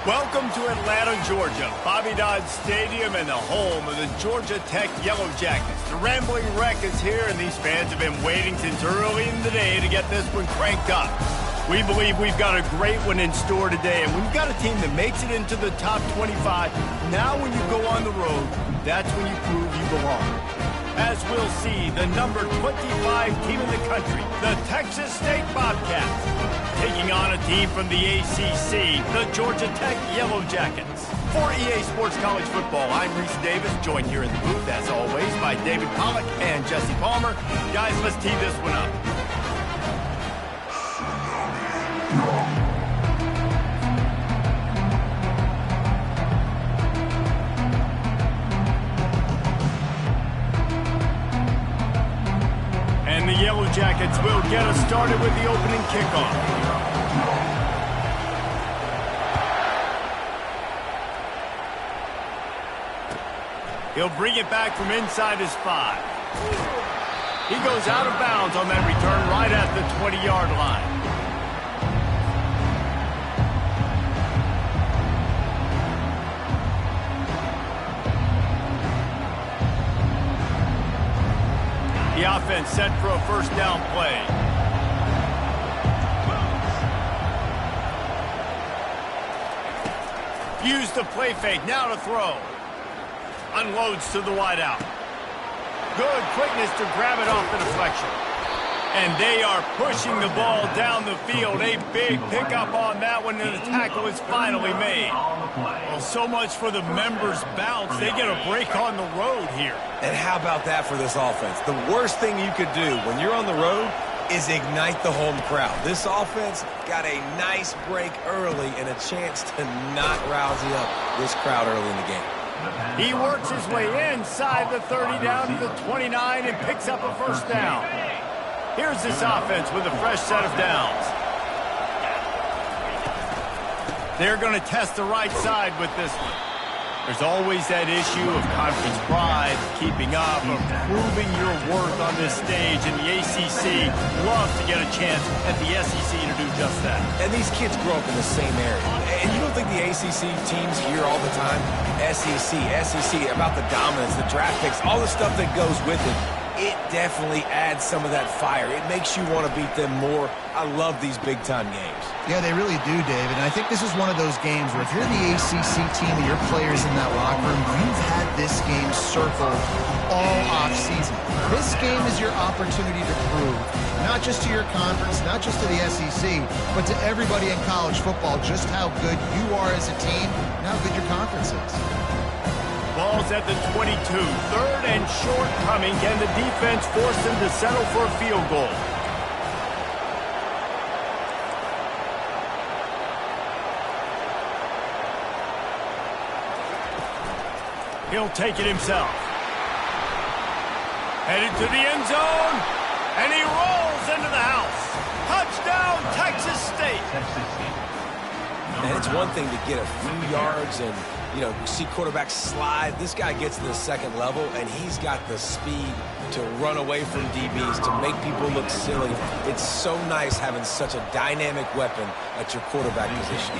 Welcome to Atlanta, Georgia, Bobby Dodd Stadium and the home of the Georgia Tech Yellow Jackets. The Rambling Wreck is here, and these fans have been waiting since early in the day to get this one cranked up. We believe we've got a great one in store today, and when you've got a team that makes it into the top 25, now when you go on the road, that's when you prove you belong. As we'll see, the number 25 team in the country, the Texas State Bobcats, taking on a team from the ACC, the Georgia Tech Yellow Jackets. For EA Sports College Football, I'm Reese Davis, joined here in the booth, as always, by David Pollack and Jesse Palmer. Guys, let's tee this one up. And the Yellow Jackets will get us started with the opening kickoff. He'll bring it back from inside his 5. He goes out of bounds on that return right at the 20-yard line. The offense set for a first down play. Use the play fake, now to throw. Unloads to the wideout. Good quickness to grab it off the deflection. And they are pushing the ball down the field. A big pickup on that one, and the tackle is finally made. Well, so much for the members' bounce. They get a break on the road here. And how about that for this offense? The worst thing you could do when you're on the road is ignite the home crowd. This offense got a nice break early and a chance to not rouse up this crowd early in the game. He works his way inside the 30 down to the 29 and picks up a first down. Here's this offense with a fresh set of downs. They're going to test the right side with this one. There's always that issue of conference pride, keeping up, of proving your worth on this stage, and the ACC loves to get a chance at the SEC to do just that. And these kids grow up in the same area. And you don't think the ACC teams hear all the time, SEC, about the dominance, the draft picks, all the stuff that goes with it. It definitely adds some of that fire. It makes you want to beat them more. I love these big-time games. Yeah, they really do, David. And I think this is one of those games where if you're the ACC team and your players in that locker room, you've had this game circled all offseason. This game is your opportunity to prove, not just to your conference, not just to the SEC, but to everybody in college football, just how good you are as a team and how good your conference is. Ball's at the 22. Third and short coming. Can the defense force them to settle for a field goal? He'll take it himself. Headed to the end zone. And he rolls into the house. Touchdown, Texas State. And it's one thing to get a few yards and, see quarterbacks slide. This guy gets to the second level, and he's got the speed to run away from DBs, to make people look silly. It's so nice having such a dynamic weapon at your quarterback position.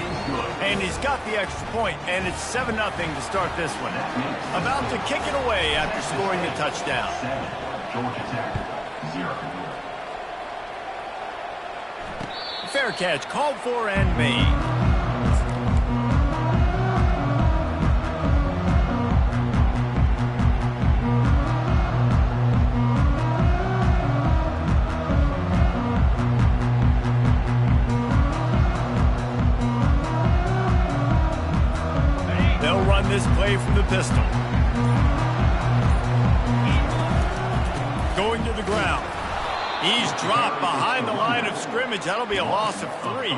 And he's got the extra point, and it's 7-0 to start this one. About to kick it away after scoring the touchdown. Georgia Tech, 0. Fair catch, called for and made. They'll run this play from the pistol. Going to the ground. He's dropped behind the line of scrimmage. That'll be a loss of 3.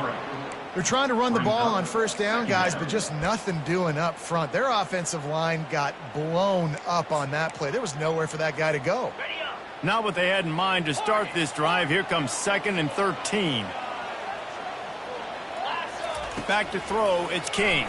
They're trying to run the ball on first down, guys, but just nothing doing up front. Their offensive line got blown up on that play. There was nowhere for that guy to go. Not what they had in mind to start this drive. Here comes 2nd and 13. Back to throw, it's King.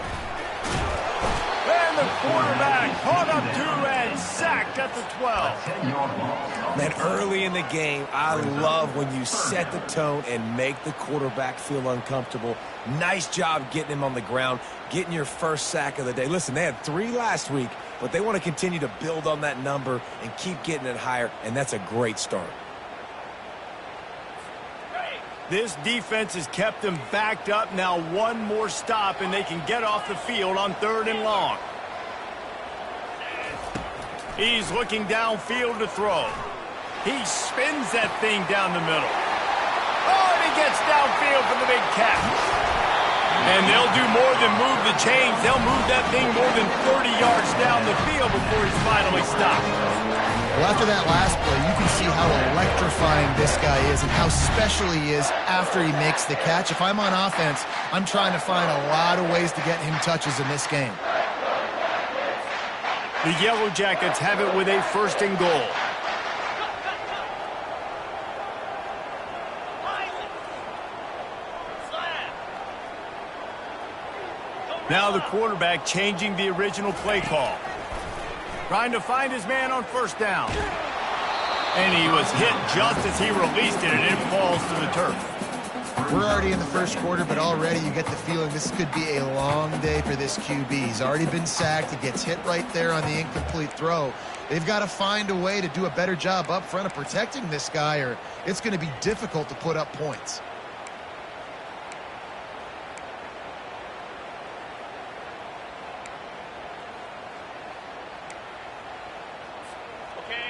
And the quarterback caught up 2 and sacked at the 12. 10-yard loss. Man, early in the game, I love when you set the tone and make the quarterback feel uncomfortable. Nice job getting him on the ground, getting your first sack of the day. Listen, they had 3 last week, but they want to continue to build on that number and keep getting it higher, and that's a great start. This defense has kept them backed up. Now one more stop, and they can get off the field on 3rd and long. He's looking downfield to throw. He spins that thing down the middle. Oh, and he gets downfield for the big catch. And they'll do more than move the chains. They'll move that thing more than 30 yards down the field before he's finally stopped. Well, after that last play, you can see how electrifying this guy is and how special he is after he makes the catch. If I'm on offense, I'm trying to find a lot of ways to get him touches in this game. The Yellow Jackets have it with a 1st and goal. Now the quarterback changing the original play call. Trying to find his man on 1st down. And he was hit just as he released it, and it falls to the turf. We're already in the 1st quarter, but already you get the feeling this could be a long day for this QB. He's already been sacked. He gets hit right there on the incomplete throw. They've got to find a way to do a better job up front of protecting this guy, or it's going to be difficult to put up points.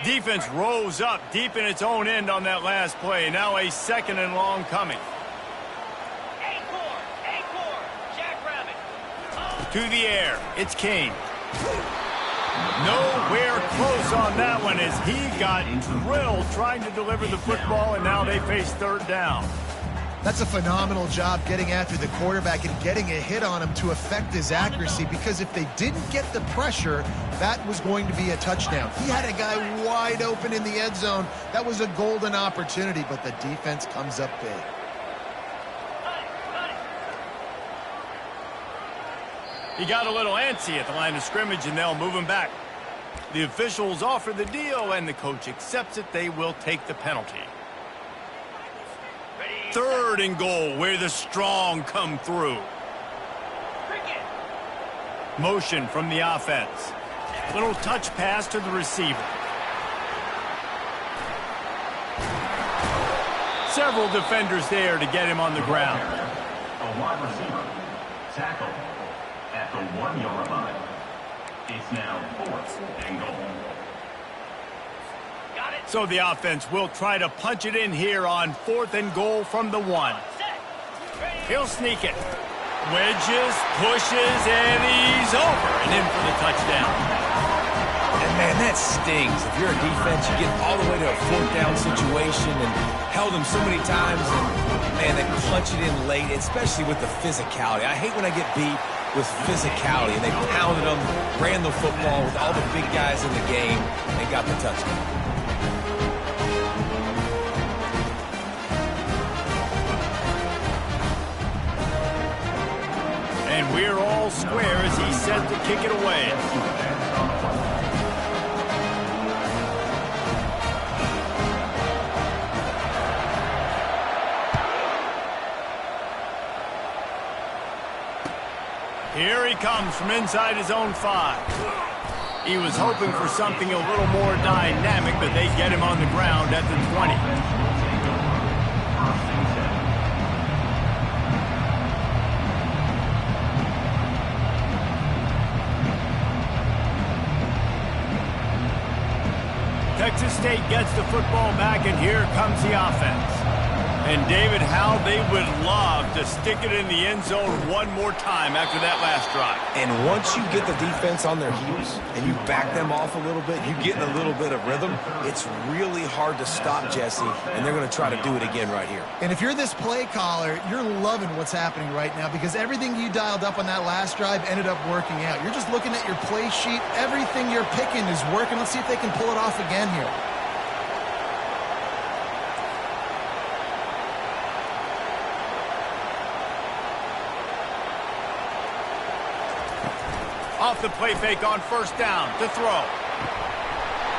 Defense rose up deep in its own end on that last play. Now a 2nd and long coming. To the air. It's Kane. Nowhere close on that one as he got drilled trying to deliver the football, and now they face 3rd down. That's a phenomenal job getting after the quarterback and getting a hit on him to affect his accuracy, because if they didn't get the pressure, that was going to be a touchdown. He had a guy wide open in the end zone. That was a golden opportunity, but the defense comes up big. He got a little antsy at the line of scrimmage, and they'll move him back. The officials offer the deal, and the coach accepts it. They will take the penalty. 3rd and goal, where the strong come through. Motion from the offense. Little touch pass to the receiver. Several defenders there to get him on the ground. A wide receiver tackle at the 1-yard line. It's now 4th and goal. So the offense will try to punch it in here on 4th and goal from the 1. He'll sneak it. Wedges, pushes, and he's over and in for the touchdown. And man, that stings. If you're a defense, you get all the way to a 4th down situation and held them so many times, and man, they punch it in late, especially with the physicality. I hate when I get beat with physicality, and they pounded them, ran the football with all the big guys in the game, and got the touchdown. And we're all square as he's set to kick it away. Here he comes from inside his own 5. He was hoping for something a little more dynamic, but they get him on the ground at the 20. Texas State gets the football back, and here comes the offense. And, David, how they would love to stick it in the end zone one more time after that last drive. And once you get the defense on their heels and you back them off a little bit, you get in a little bit of rhythm, it's really hard to stop Jesse, and they're going to try to do it again right here. And if you're this play caller, you're loving what's happening right now, because everything you dialed up on that last drive ended up working out. You're just looking at your play sheet. Everything you're picking is working. Let's see if they can pull it off again here. Off the play fake on 1st down to throw.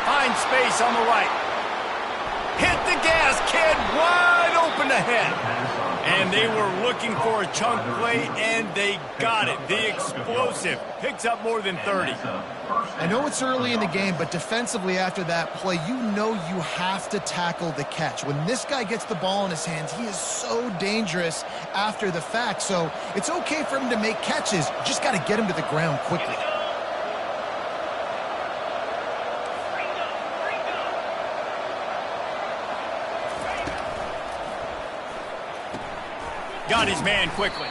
Find space on the right. Hit the gas, kid. Wide open ahead. And they were looking for a chunk play, and they got it. The explosive picks up more than 30. I know it's early in the game, but defensively after that play, you know you have to tackle the catch. When this guy gets the ball in his hands, he is so dangerous after the fact. So it's okay for him to make catches. You just got to get him to the ground quickly. Got his man quickly.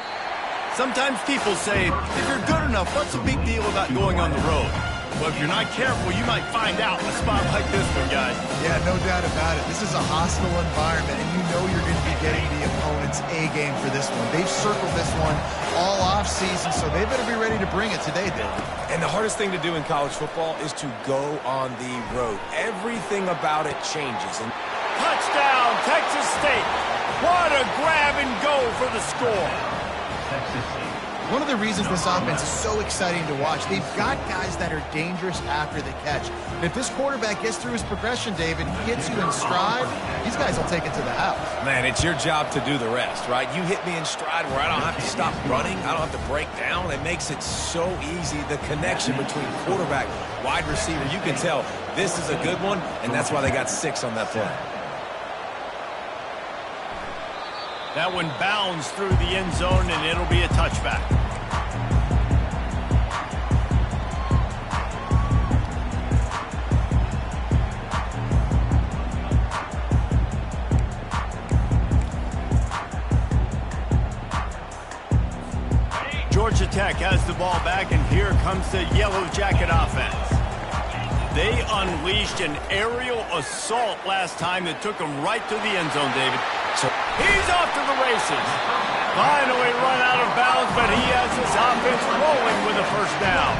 Sometimes people say, if you're good enough, what's the big deal about going on the road? Well, if you're not careful, you might find out in a spot like this one, guys. Yeah, no doubt about it. This is a hostile environment, and you know you're going to be getting the opponent's A game for this one. They've circled this one all offseason, so they better be ready to bring it today, David. And the hardest thing to do in college football is to go on the road. Everything about it changes. And Touchdown, Texas State. What a grab and go for the score. Texas State. One of the reasons this offense is so exciting to watch, they've got guys that are dangerous after the catch. And if this quarterback gets through his progression, David, gets you in stride, these guys will take it to the house. man, it's your job to do the rest, right? You hit me in stride where I don't have to stop running. I don't have to break down. It makes it so easy. The connection between quarterback, wide receiver, you can tell this is a good one, and that's why they got 6 on that play. That one bounds through the end zone, and it'll be a touchback. Georgia Tech has the ball back, and here comes the Yellow Jacket offense. They unleashed an aerial assault last time that took them right to the end zone, David. So he's off to the races. Finally run out of bounds, but he has this offense rolling with a first down.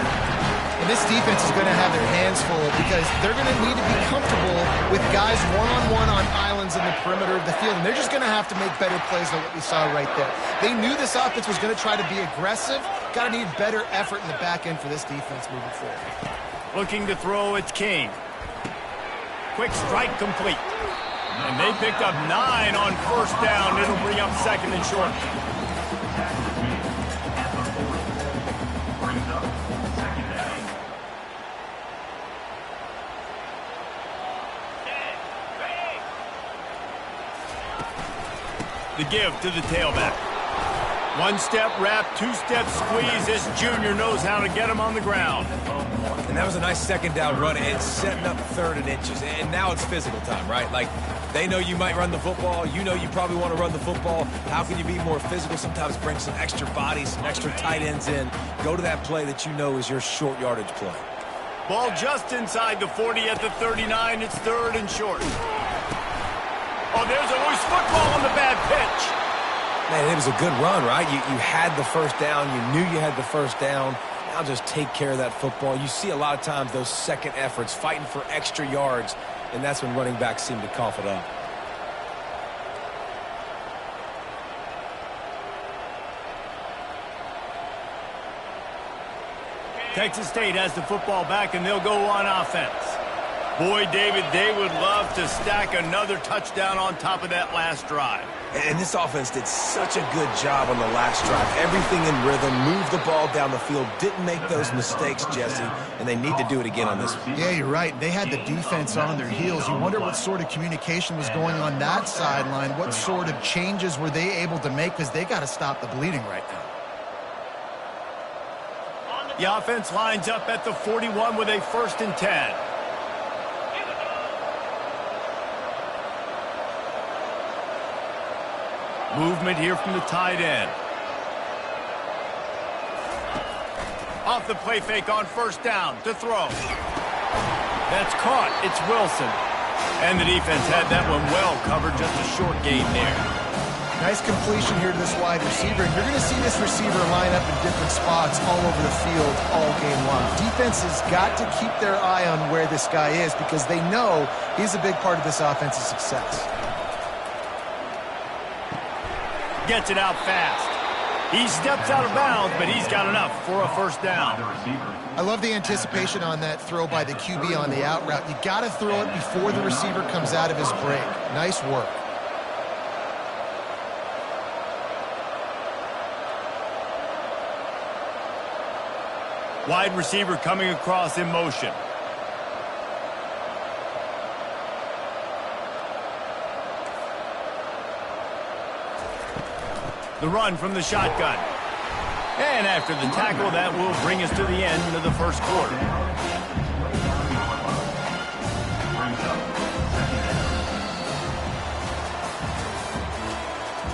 And this defense is going to have their hands full because they're going to need to be comfortable with guys one-on-one on islands in the perimeter of the field. And they're just going to have to make better plays than what we saw right there. They knew this offense was going to try to be aggressive. Got to need better effort in the back end for this defense moving forward. Looking to throw, it's King. Quick strike complete. And they picked up 9 on first down. It'll bring up second and short. The give to the tailback. 1-step wrap, 2-step squeeze. This junior knows how to get him on the ground. And that was a nice second down run and setting up 3rd and inches. And now it's physical time, right? Like, they know you might run the football. You know you probably want to run the football. How can you be more physical? Sometimes bring some extra bodies, some extra tight ends in. Go to that play that you know is your short yardage play. Ball just inside the 40 at the 39. It's 3rd and short. Oh, there's a loose football on the bad pitch. Man, it was a good run, right? You had the first down. You knew you had the first down. Now just take care of that football. You see a lot of times those second efforts, fighting for extra yards, and that's when running backs seem to cough it up. Texas State has the football back, and they'll go on offense. Boy, David, they would love to stack another touchdown on top of that last drive. And this offense did such a good job on the last drive. Everything in rhythm, moved the ball down the field, didn't make those mistakes, Jesse, and they need to do it again on this one. Yeah, you're right. They had the defense on their heels. You wonder what sort of communication was going on that sideline. What sort of changes were they able to make, because they got to stop the bleeding right now. The offense lines up at the 41 with a 1st and 10. Movement here from the tight end. Off the play fake on first down to throw. That's caught. It's Wilson. And the defense had that one well covered. Just a short gain there. Nice completion here to this wide receiver. And you're going to see this receiver line up in different spots all over the field all game long. Defense has got to keep their eye on where this guy is because they know he's a big part of this offense's success. Gets it out fast. He steps out of bounds, but he's got enough for a first down. I love the anticipation on that throw by the QB on the out route. You got to throw it before the receiver comes out of his break. Nice work. Wide receiver coming across in motion. The run from the shotgun. And after the tackle, that will bring us to the end of the first quarter.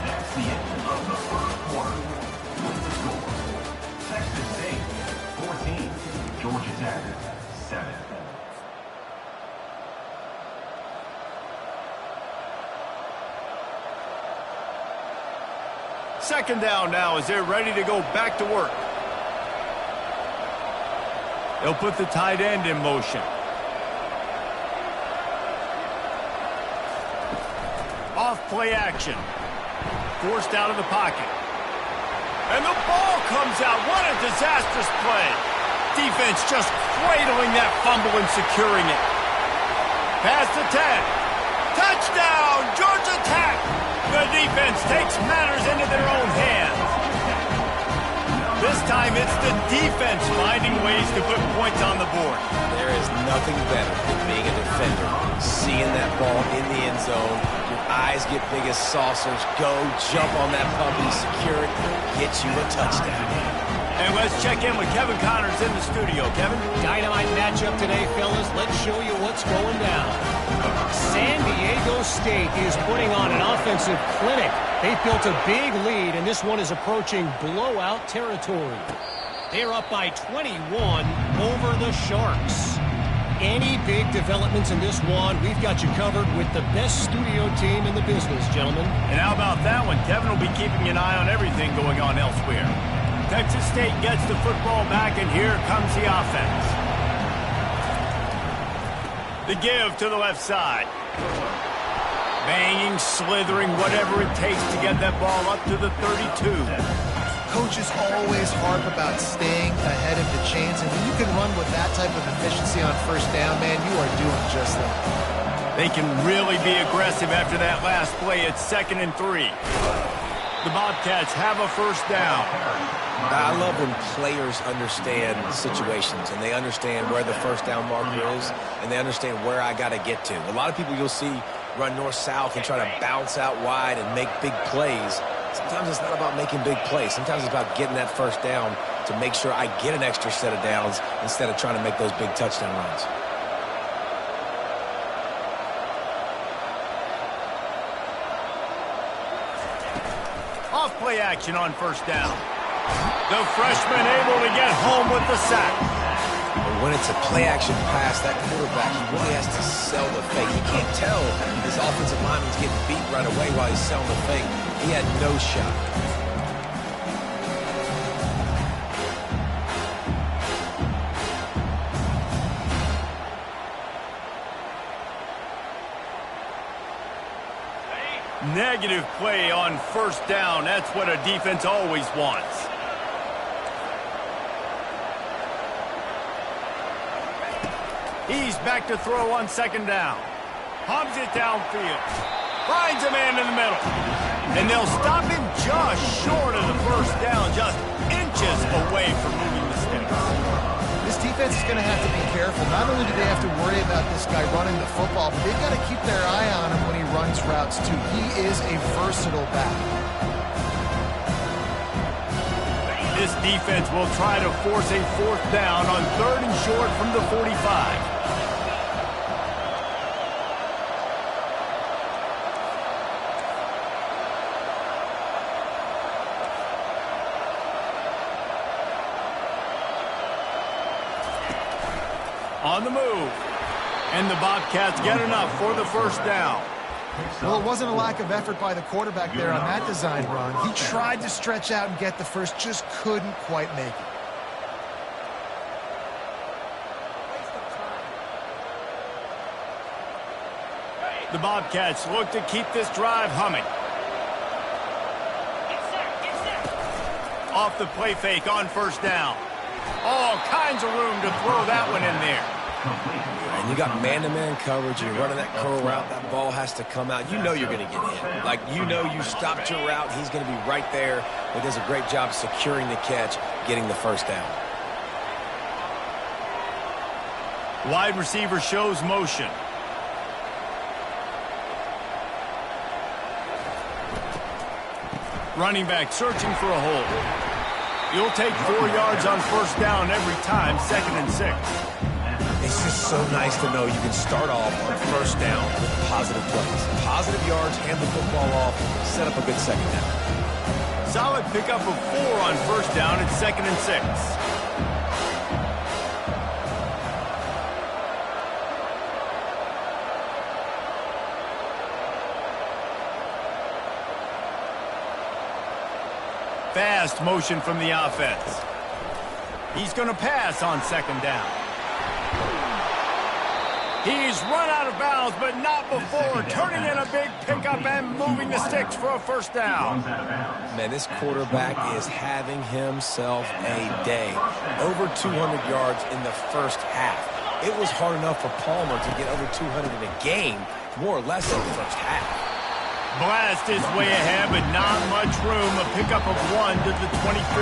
That's the end of the first quarter. With the score, Texas State 14, Georgia Tech 7. Second down now as they're ready to go back to work. They'll put the tight end in motion. Off play action. Forced out of the pocket. And the ball comes out. What a disastrous play. Defense just cradling that fumble and securing it. Pass to 10. Touchdown, Georgia Tech! The defense takes matters into their own hands. This time it's the defense finding ways to put points on the board. There is nothing better than being a defender. Seeing that ball in the end zone, your eyes get big as saucers. Go, jump on that puppy, secure it, get you a touchdown. And let's check in with Kevin Connors in the studio. Kevin? Dynamite matchup today, fellas. Let's show you what's going down. San Diego State is putting on an offensive clinic. They've built a big lead, and this one is approaching blowout territory. They're up by 21 over the Sharks. Any big developments in this one, we've got you covered with the best studio team in the business, gentlemen. And how about that one? Kevin will be keeping an eye on everything going on elsewhere. Texas State gets the football back, and here comes the offense. The give to the left side. Banging, slithering, whatever it takes to get that ball up to the 32. Coaches always harp about staying ahead of the chains, and when you can run with that type of efficiency on first down, man, you are doing just that. They can really be aggressive after that last play. It's 2nd and 3. The Bobcats have a first down. I love when players understand situations and they understand where the first down marker is and they understand where I got to get to. A lot of people you'll see run north-south and try to bounce out wide and make big plays. Sometimes it's not about making big plays. Sometimes it's about getting that first down to make sure I get an extra set of downs instead of trying to make those big touchdown runs. Off play action on first down. The freshman able to get home with the sack. But when it's a play-action pass, that quarterback, he really has to sell the fake. He can't tell his offensive lineman's getting beat right away while he's selling the fake. He had no shot. Negative play on first down. That's what a defense always wants. He's back to throw on second down. Hubs it downfield. Finds a man in the middle. And they'll stop him just short of the first down, just inches away from moving the sticks. This defense is going to have to be careful. Not only do they have to worry about this guy running the football, but they've got to keep their eye on him when he runs routes too. He is a versatile back. This defense will try to force a fourth down on 3rd and short from the 45. On the move. And the Bobcats get enough for the first down. Well, it wasn't a lack of effort by the quarterback there on that design run. He tried to stretch out and get the first, just couldn't quite make it. The Bobcats look to keep this drive humming. Off the play fake on first down. All kinds of room to throw that one in there. And you got man-to-man coverage. You're running that curl route. That ball has to come out. You know you're going to get hit. Like, you know you stopped your route. He's going to be right there. He does a great job securing the catch, getting the first down. Wide receiver shows motion. Running back searching for a hole. You'll take 4 yards on first down every time, 2nd and 6. It's just so nice to know you can start off on first down with positive plays. Positive yards, hand the football off, set up a good second down. Solid pickup of 4 on first down. It's 2nd and 6. Fast motion from the offense. He's going to pass on 2nd down. He's run out of bounds, but not before turning in a big pickup and moving the sticks for a first down. Man, this quarterback is having himself a day. Over 200 yards in the first half. It was hard enough for Palmer to get over 200 in a game, more or less in the first half. Blast is way ahead, but not much room. A pickup of 1 to the 24.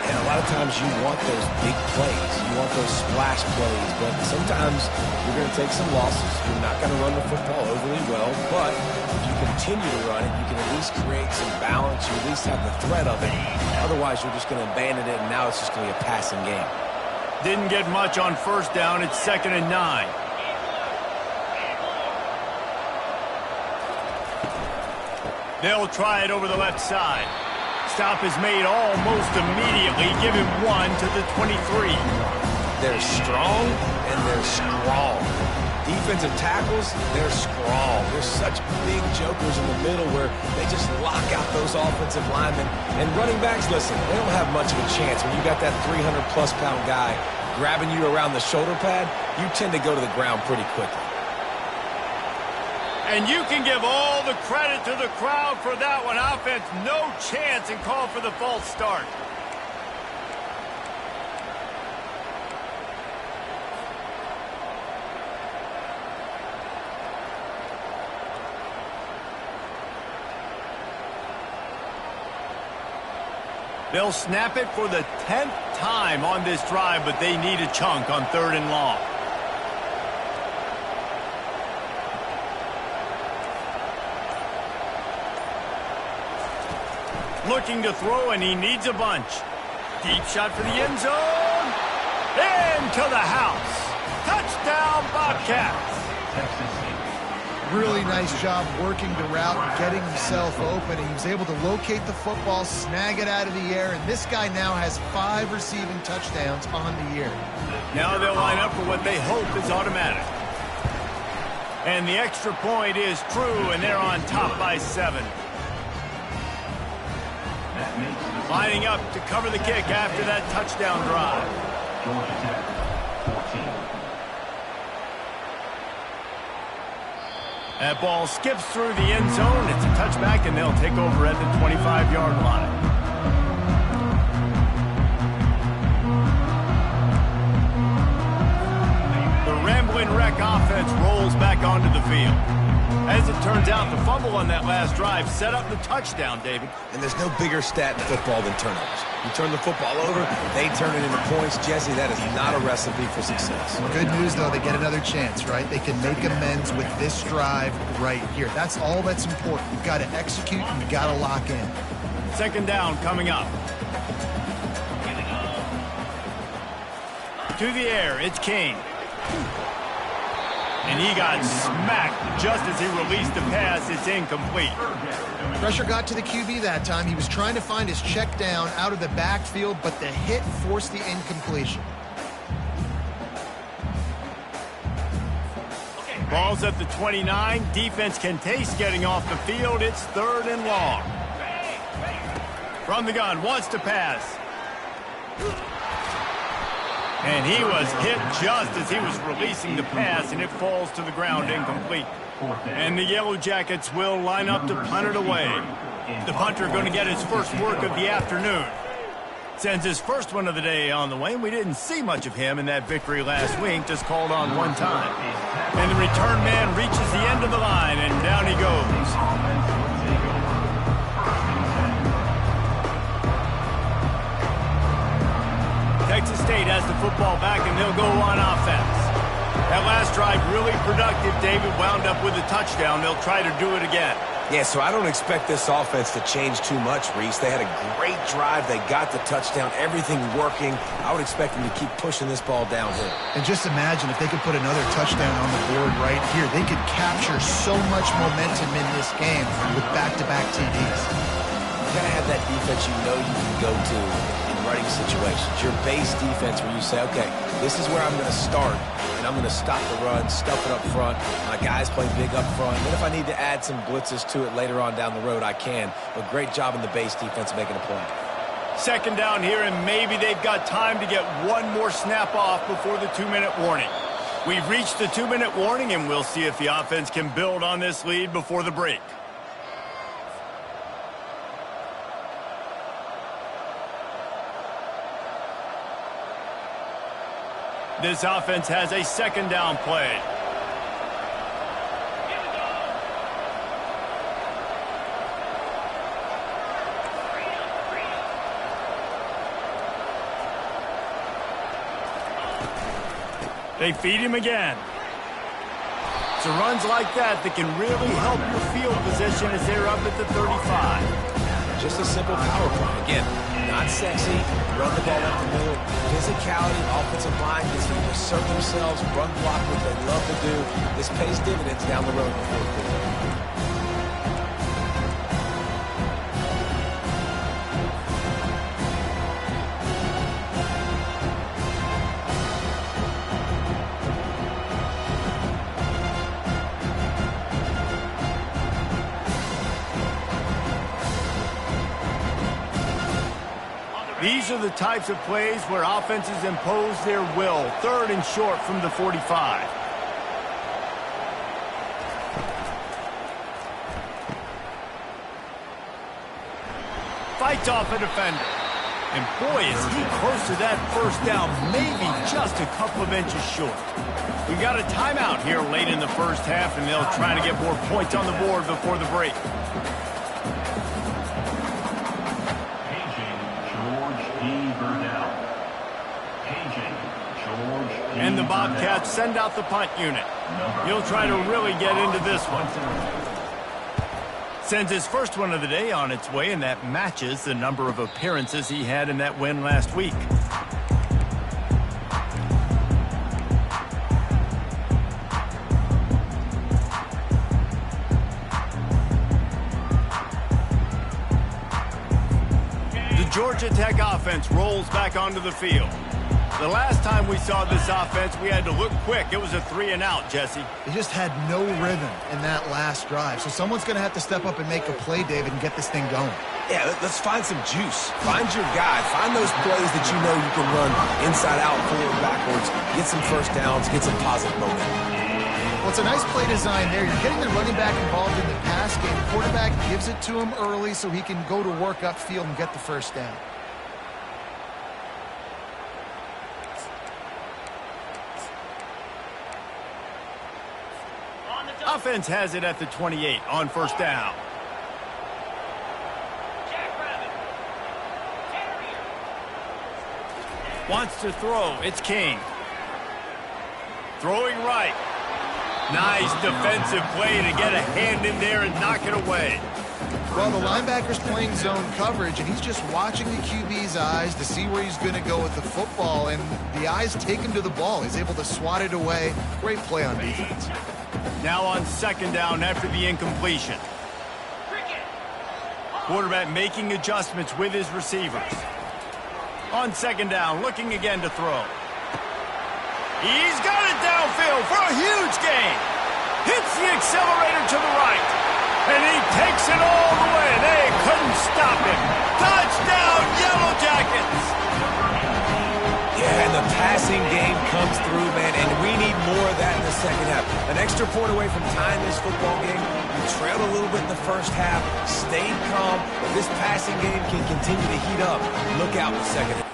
And a lot of times you want those big plays. You want those splash plays. But sometimes you're going to take some losses. You're not going to run the football overly well. But if you continue to run it, you can at least create some balance. You at least have the threat of it. Otherwise, you're just going to abandon it, and now it's just going to be a passing game. Didn't get much on first down. It's 2nd and 9. They'll try it over the left side. Stop is made almost immediately. Give him 1 to the 23. They're strong and they're strong. Defensive tackles, they're strong. They're such big jokers in the middle where they just lock out those offensive linemen. And running backs, listen, they don't have much of a chance. When you got that 300-plus pound guy grabbing you around the shoulder pad, you tend to go to the ground pretty quickly. And you can give all the credit to the crowd for that one. Offense, no chance, and call for the false start. They'll snap it for the 10th time on this drive, but they need a chunk on 3rd and long. Looking to throw, and he needs a bunch. Deep shot for the end zone. Into the house. Touchdown, Bobcats. Really nice job working the route and getting himself open. He was able to locate the football, snag it out of the air, and this guy now has 5 receiving touchdowns on the year. Now they'll line up for what they hope is automatic. And the extra point is true, and they're on top by 7. Lining up to cover the kick after that touchdown drive. Georgia Tech, 14. That ball skips through the end zone. It's a touchback, and they'll take over at the 25-yard line. The Rambling Wreck offense rolls back onto the field. As it turns out, the fumble on that last drive set up the touchdown, David. And there's no bigger stat in football than turnovers. You turn the football over, they turn it into points. Jesse, that is not a recipe for success. Good news, though, they get another chance, right? They can make amends with this drive right here. That's all that's important. You've got to execute and you've got to lock in. 2nd down coming up. To the air, it's King. And he got smacked just as he released the pass. It's incomplete. Pressure got to the QB that time. He was trying to find his check down out of the backfield, but the hit forced the incompletion. Ball's at the 29. Defense can taste getting off the field. It's 3rd and long. From the gun, wants to pass. And he was hit just as he was releasing the pass, and it falls to the ground incomplete. And the Yellow Jackets will line up to punt it away. The punter going to get his first work of the afternoon. Sends his first one of the day on the way, and we didn't see much of him in that victory last week, just called on one time. And the return man reaches the end of the line, and down he goes. Texas State has the football back, and they'll go on offense. That last drive really productive. David wound up with a touchdown. They'll try to do it again. Yeah, so I don't expect this offense to change too much, Reese. They had a great drive. They got the touchdown. Everything working. I would expect them to keep pushing this ball downhill. And just imagine if they could put another touchdown on the board right here. They could capture so much momentum in this game with back-to-back TDs. You got to have that defense you know you can go to in running situations. Your base defense where you say, okay, this is where I'm going to start, and I'm going to stop the run, stuff it up front. My guys play big up front. Then if I need to add some blitzes to it later on down the road, I can. But great job in the base defense making a play. Second down here, and maybe they've got time to get one more snap off before the 2-minute warning. We've reached the 2-minute warning, and we'll see if the offense can build on this lead before the break. This offense has a second down play. They feed him again. It's runs like that can really help your field position as they're up at the 35. Just a simple power play. Again, not sexy. Run the ball up the middle. Physicality, offensive line gets to assert themselves, run block, what they love to do. This pays dividends down the road in the fourth quarter. These are the types of plays where offenses impose their will. Third and short from the 45. Fights off a defender. And boy, is he close to that first down, maybe just a couple of inches short. We've got a timeout here late in the first half, and they'll try to get more points on the board before the break. And the Bobcats send out the punt unit. He'll try to really get into this one. Sends his first one of the day on its way, and that matches the number of appearances he had in that win last week. The Georgia Tech offense rolls back onto the field. The last time we saw this offense, we had to look quick. It was a 3-and-out, Jesse. They just had no rhythm in that last drive. So someone's going to have to step up and make a play, David, and get this thing going. Yeah, let's find some juice. Find your guy. Find those plays that you know you can run inside out, forward, backwards, get some first downs, get some positive momentum. Well, it's a nice play design there. You're getting the running back involved in the pass game. Quarterback gives it to him early so he can go to work upfield and get the first down. Offense has it at the 28 on first down. Wants to throw. It's King. Throwing right. Nice defensive play to get a hand in there and knock it away. Well, the linebacker's playing zone coverage, and he's just watching the QB's eyes to see where he's going to go with the football, and the eyes take him to the ball. He's able to swat it away. Great play on defense. Now on second down after the incompletion. Quarterback making adjustments with his receivers. On second down, looking again to throw. He's got it downfield for a huge gain. Hits the accelerator to the right. And he takes it all the way. They couldn't stop him. Touchdown, Yellow Jackets. Yeah, and the passing game comes through, man, and we need more of that in the second half. An extra point away from tying this football game. You trailed a little bit in the first half, stayed calm. If this passing game can continue to heat up, look out in the second half.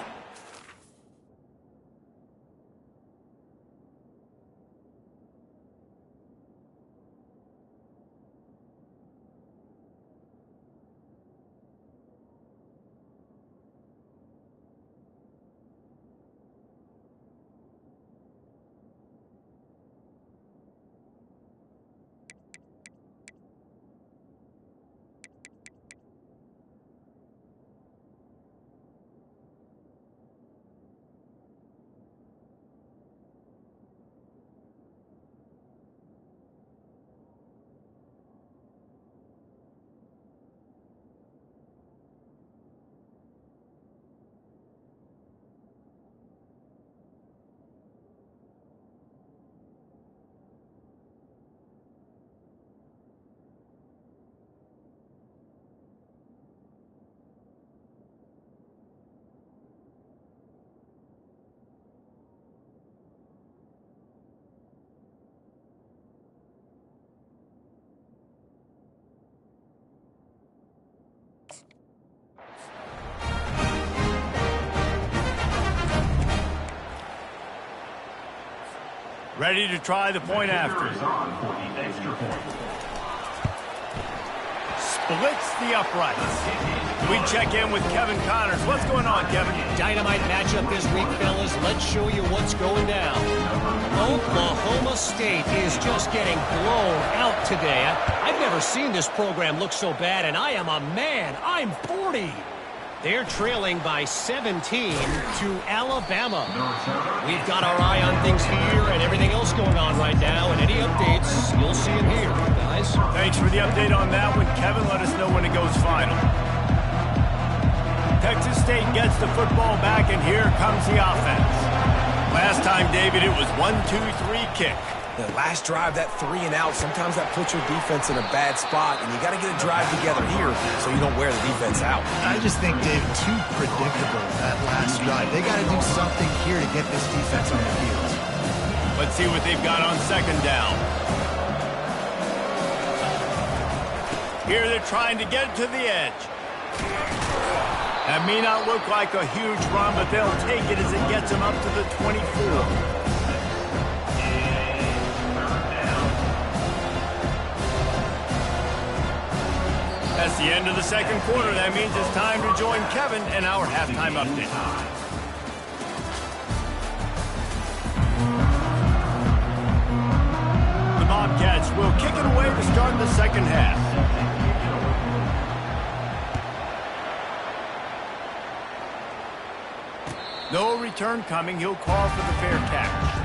Ready to try the point after. Splits the uprights. We check in with Kevin Connors. What's going on, Kevin? Dynamite matchup this week, fellas. Let's show you what's going down. Oklahoma State is just getting blown out today. I've never seen this program look so bad, and I am a man. I'm 40. They're trailing by 17 to Alabama. We've got our eye on things here and everything else going on right now, and any updates, you'll see them here, guys. Thanks for the update on that one, Kevin. Let us know when it goes final. Texas State gets the football back, and here comes the offense. Last time, David, it was 1-2-3 kick. The last drive, that 3 and out, sometimes that puts your defense in a bad spot, and you got to get a drive together here so you don't wear the defense out. I just think, Dave, too predictable, that last drive. They got to do something here to get this defense on the field. Let's see what they've got on second down. Here they're trying to get to the edge. That may not look like a huge run, but they'll take it as it gets them up to the 24. That's the end of the second quarter. That means it's time to join Kevin in our halftime update. The Bobcats will kick it away to start the second half. No return coming. He'll call for the fair catch.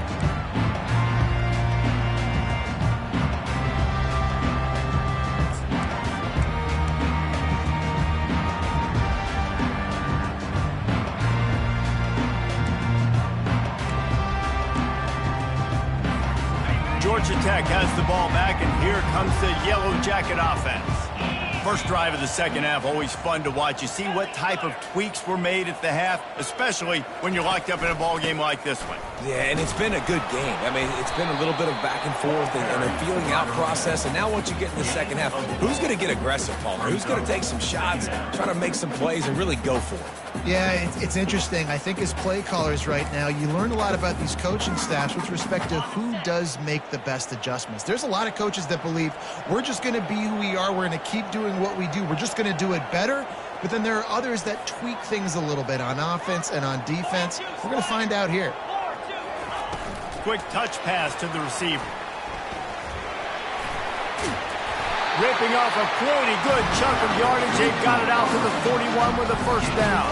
Georgia Tech has the ball back, and here comes the Yellow Jacket offense. First drive of the second half, always fun to watch. You see what type of tweaks were made at the half, especially when you're locked up in a ball game like this one. Yeah, and it's been a good game. I mean, it's been a little bit of back and forth and a feeling out process. And now once you get in the second half, who's going to get aggressive, Palmer? Who's going to take some shots, try to make some plays, and really go for it? Yeah, it's interesting. I think as play callers right now, you learn a lot about these coaching staffs with respect to who does make the best adjustments. There's a lot of coaches that believe we're just going to be who we are. We're going to keep doing what we do. We're just going to do it better. But then there are others that tweak things a little bit on offense and on defense. We're going to find out here. Quick touch pass to the receiver. Ripping off a pretty good chunk of yardage. They've got it out to the 41 with a first down.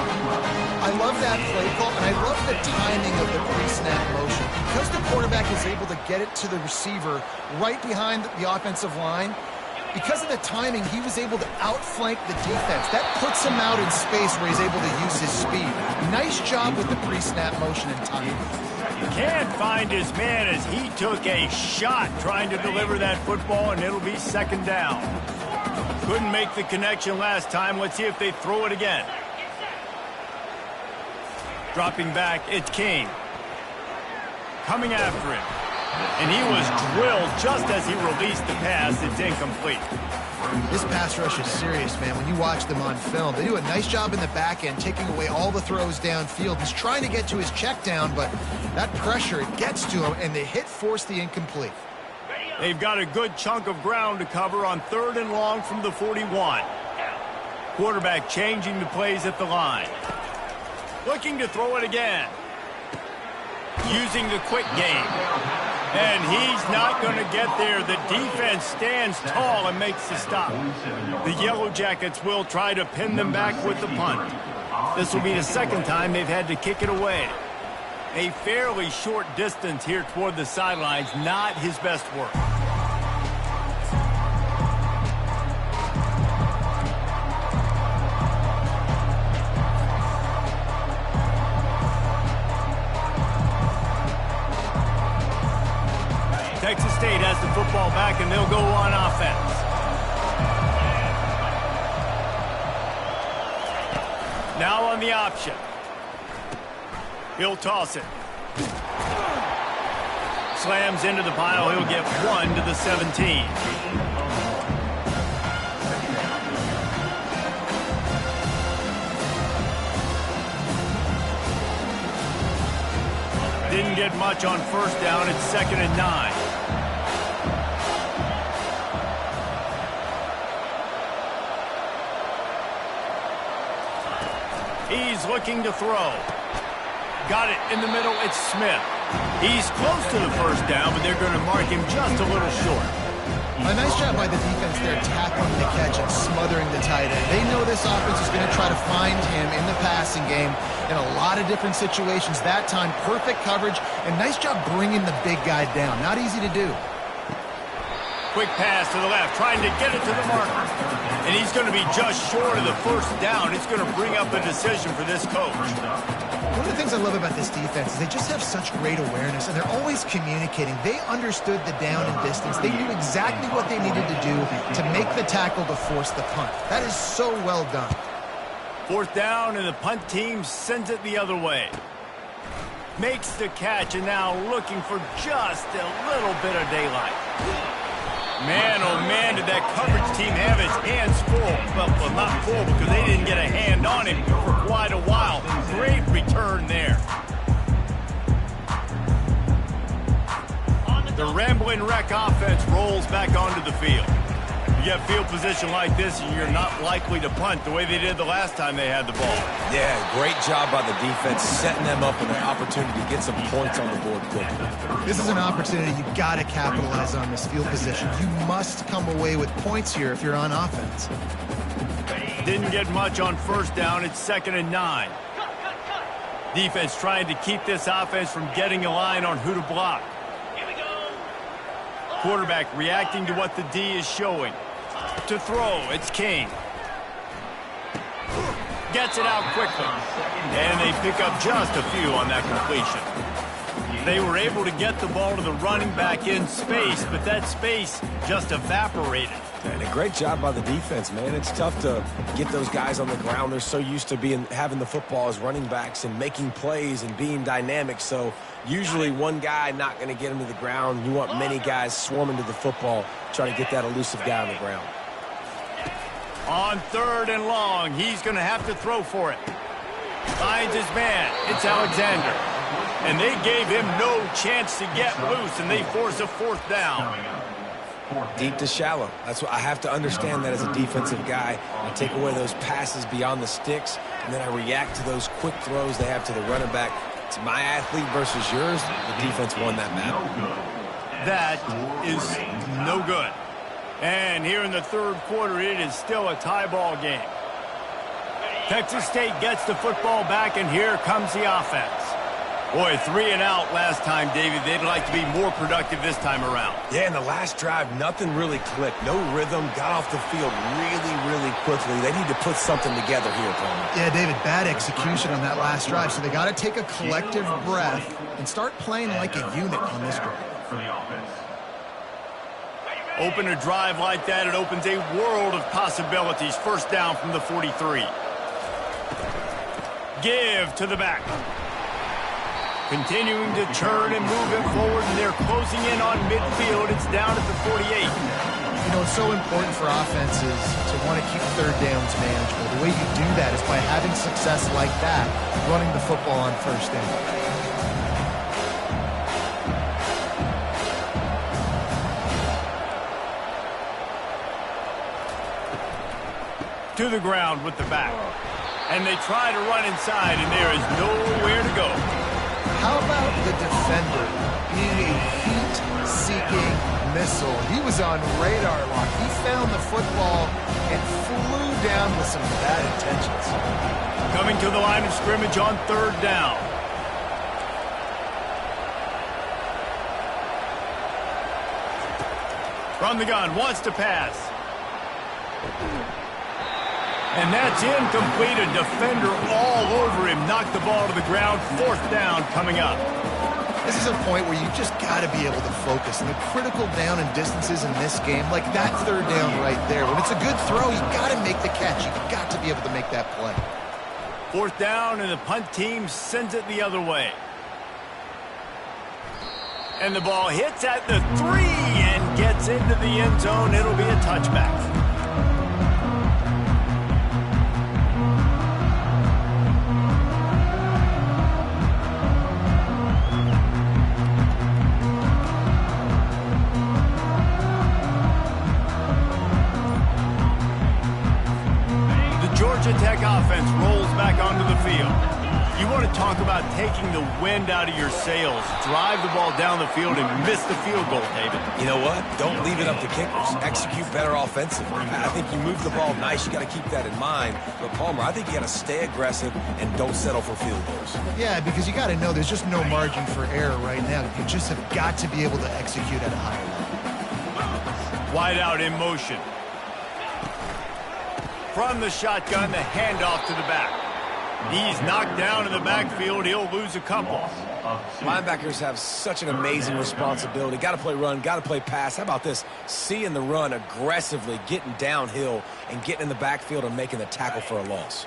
I love that play call, and I love the timing of the pre-snap motion. Because the quarterback is able to get it to the receiver right behind the offensive line, because of the timing, he was able to outflank the defense. That puts him out in space where he's able to use his speed. Nice job with the pre-snap motion and timing. Can't find his man as he took a shot trying to deliver that football, and it'll be second down. Couldn't make the connection last time. Let's see if they throw it again. Dropping back, it's Kane. Coming after him. And he was drilled just as he released the pass. It's incomplete. This pass rush is serious, man. When you watch them on film, they do a nice job in the back end, taking away all the throws downfield. He's trying to get to his check down, but that pressure, it gets to him, and the hit forced the incomplete. They've got a good chunk of ground to cover on 3rd and long from the 41. Quarterback changing the plays at the line. Looking to throw it again. Using the quick game. And he's not going to get there. The defense stands tall and makes the stop. The Yellow Jackets will try to pin them back with the punt. This will be the second time they've had to kick it away. A fairly short distance here toward the sidelines, not his best work. Texas State has the football back, and they'll go on offense. Now on the option. He'll toss it. Slams into the pile. He'll get 1 to the 17. Didn't get much on 1st down. It's 2nd and 9. He's looking to throw. Got it in the middle. It's Smith. He's close to the 1st down, but they're going to mark him just a little short. A nice job by the defense there, tackling the catch and smothering the tight end. They know this offense is going to try to find him in the passing game in a lot of different situations. That time, perfect coverage, and nice job bringing the big guy down. Not easy to do. Quick pass to the left, trying to get it to the marker. And he's going to be just short of the 1st down. It's going to bring up a decision for this coach. One of the things I love about this defense is they just have such great awareness, and they're always communicating. They understood the down and distance. They knew exactly what they needed to do to make the tackle to force the punt. That is so well done. 4th down, and the punt team sends it the other way. Makes the catch, and now looking for just a little bit of daylight. Man, oh man, did that coverage team have its hands full. Well, not full because they didn't get a hand on him for quite a while. Great return there. The Rambling Wreck offense rolls back onto the field. You get field position like this, and you're not likely to punt the way they did the last time they had the ball. Yeah, great job by the defense, setting them up with an opportunity to get some points on the board quickly. This is an opportunity you've got to capitalize on this field position. You must come away with points here if you're on offense. Didn't get much on 1st down. It's 2nd and 9. Defense trying to keep this offense from getting a line on who to block. Quarterback reacting to what the D is showing. To throw, it's King. Gets it out quickly. And they pick up just a few on that completion. They were able to get the ball to the running back in space, but that space just evaporated. And a great job by the defense, man. It's tough to get those guys on the ground. They're so used to having the football as running backs and making plays and being dynamic. So usually one guy not going to get him to the ground. You want many guys swarming to the football, trying to get that elusive guy on the ground. On 3rd and long, he's going to have to throw for it. Finds his man. It's Alexander. And they gave him no chance to get loose, and they force a 4th down. Deep to shallow. That's what I have to understand that as a defensive guy. I take away those passes beyond the sticks, and then I react to those quick throws they have to the running back. It's my athlete versus yours. The defense won that battle. That is no good. And here in the 3rd quarter, it is still a tie ball game. Texas State gets the football back, and here comes the offense. Boy, 3 and out last time, David. They'd like to be more productive this time around. Yeah, in the last drive, nothing really clicked. No rhythm. Got off the field really, really quickly. They need to put something together here, Tony. Yeah, David, bad execution on that last drive. So they got to take a collective breath and start playing like a unit on this drive. For the offense. Open a drive like that, it opens a world of possibilities. 1st down from the 43. Give to the back. Continuing to turn and move it forward, and they're closing in on midfield. It's down at the 48. You know, it's so important for offenses to want to keep third downs manageable. The way you do that is by having success like that, running the football on first down. To the ground with the back. And they try to run inside, and there is nowhere to go. How about the defender being a heat-seeking missile? He was on radar lock. He found the football and flew down with some bad intentions. Coming to the line of scrimmage on third down. From the gun, wants to pass. And that's incomplete. A defender all over him. Knocked the ball to the ground. Fourth down coming up. This is a point where you just got to be able to focus. And the critical down and distances in this game, like that third down right there. When it's a good throw, you got to make the catch. You've got to be able to make that play. Fourth down, and the punt team sends it the other way. And the ball hits at the 3 and gets into the end zone. It'll be a touchback. Georgia Tech offense rolls back onto the field. You want to talk about taking the wind out of your sails. Drive the ball down the field and miss the field goal, David. You know what? Don't leave it up to kickers. Execute better offensively. I think you move the ball nice. You got to keep that in mind. But, Palmer, I think you got to stay aggressive and don't settle for field goals. Yeah, because you got to know there's just no margin for error right now. You just have got to be able to execute at a higher level. Wide out in motion. From the shotgun, the handoff to the back. He's knocked down in the backfield. He'll lose a couple. Linebackers have such an amazing responsibility. Got to play run, got to play pass. How about this? Seeing the run aggressively, getting downhill, and getting in the backfield and making the tackle for a loss.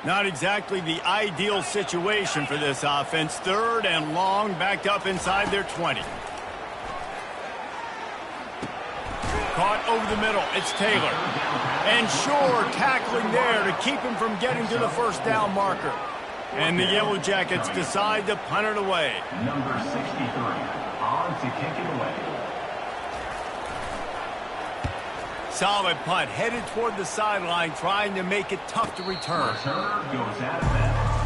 Not exactly the ideal situation for this offense. Third and long, backed up inside their 20. Caught over the middle. It's Taylor. And Shore tackling there to keep him from getting to the first down marker. And the Yellow Jackets decide to punt it away. Number 63 on to kick it away. Solid punt, headed toward the sideline, trying to make it tough to return. Returner goes out of bounds.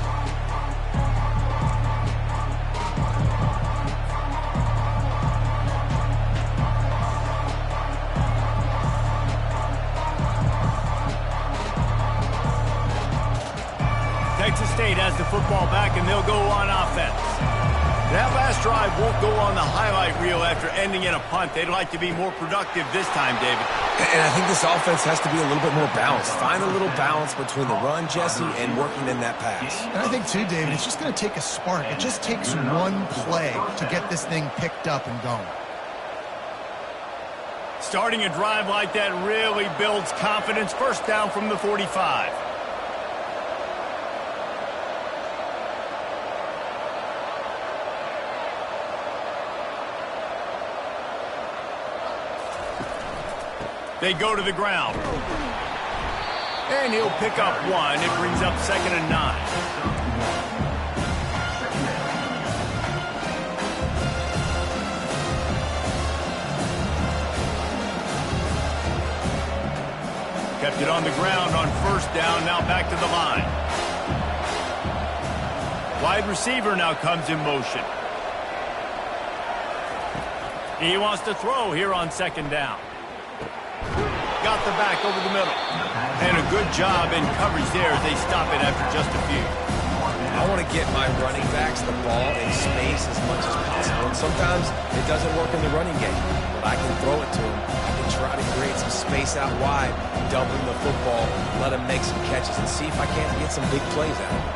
Texas State has the football back, and they'll go on offense. That last drive won't go on the highlight reel after ending in a punt. They'd like to be more productive this time, David. And I think this offense has to be a little bit more balanced. Find a little balance between the run, Jesse, and working in that pass. And I think, too, David, it's just going to take a spark. It just takes one play to get this thing picked up and going. Starting a drive like that really builds confidence. First down from the 45. They go to the ground. And he'll pick up one. It brings up 2nd and 9. Kept it on the ground on first down. Now back to the line. Wide receiver now comes in motion. He wants to throw here on 2nd down. Got the back over the middle. And a good job in coverage there as they stop it after just a few. I want to get my running backs the ball in space as much as possible. And sometimes it doesn't work in the running game. But I can throw it to them. I can try to create some space out wide, dump him the football, let him make some catches, and see if I can't get some big plays out of him.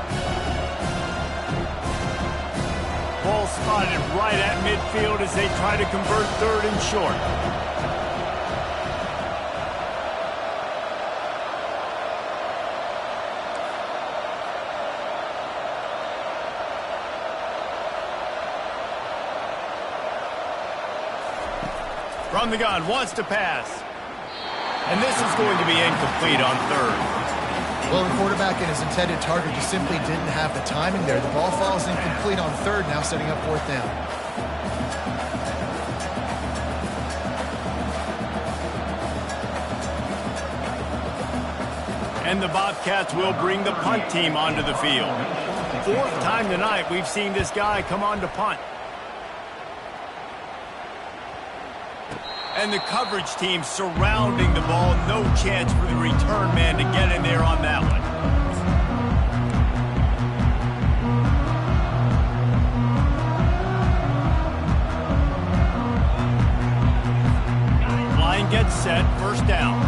Ball spotted right at midfield as they try to convert third and short. From the gun, wants to pass. And this is going to be incomplete on third. Well, the quarterback and his intended target just simply didn't have the timing there. The ball falls incomplete on third, now setting up fourth down. And the Bobcats will bring the punt team onto the field. Fourth time tonight we've seen this guy come on to punt. And the coverage team surrounding the ball. No chance for the return man to get in there on that one. Line gets set, first down.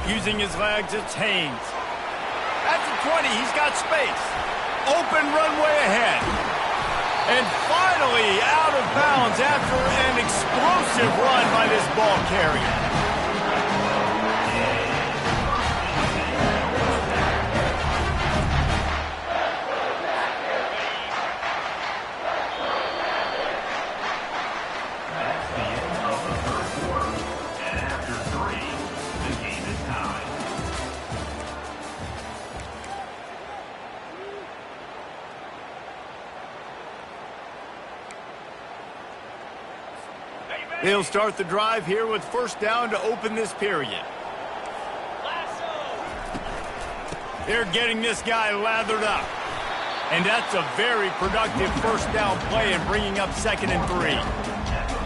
Using his legs, it's Haynes. At the 20, he's got space. Open runway ahead. And finally out of bounds after an explosive run by this ball carrier. That's the end of the third quarter. And after 3, the game is tied. They'll start the drive here with first down to open this period. They're getting this guy lathered up. And that's a very productive first down play and bringing up 2nd and 3.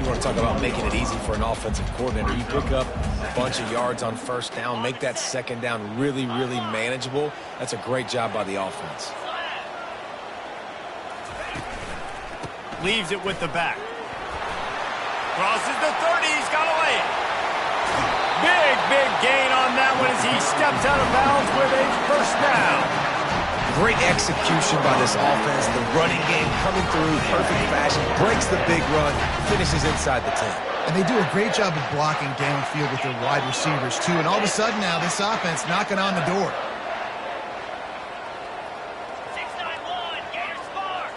You want to talk about making it easy for an offensive coordinator. You pick up a bunch of yards on first down, make that second down really, really manageable. That's a great job by the offense. Leaves it with the back. Crosses the 30, he's got to lay it. Big gain on that one as he steps out of bounds with a first down. Great execution by this offense. The running game coming through, perfect fashion, breaks the big run, finishes inside the 10. And they do a great job of blocking downfield with their wide receivers, too. And all of a sudden now, this offense knocking on the door. 6-9-1, Gators spark.